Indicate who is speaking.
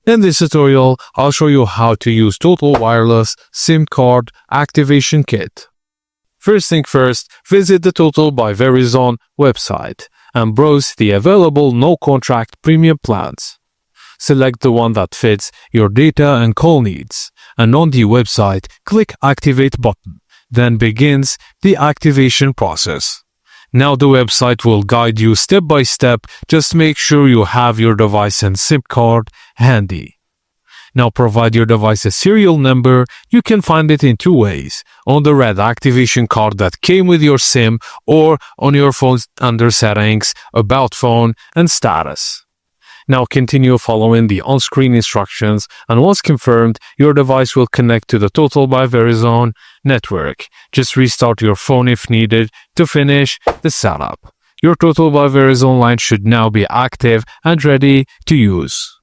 Speaker 1: In this tutorial, I'll show you how to use Total Wireless SIM card activation kit. First thing first, visit the Total by Verizon website and browse the available no-contract premium plans. Select the one that fits your data and call needs, and on the website, click Activate button. Then begins the activation process. Now the website will guide you step by step. Just make sure you have your device and SIM card handy. Now provide your device's serial number. You can find it in two ways: on the red activation card that came with your SIM, or on your phone under Settings, About Phone, and Status. Now continue following the on-screen instructions, and once confirmed, your device will connect to the Total by Verizon network. Just restart your phone if needed to finish the setup. Your Total by Verizon line should now be active and ready to use.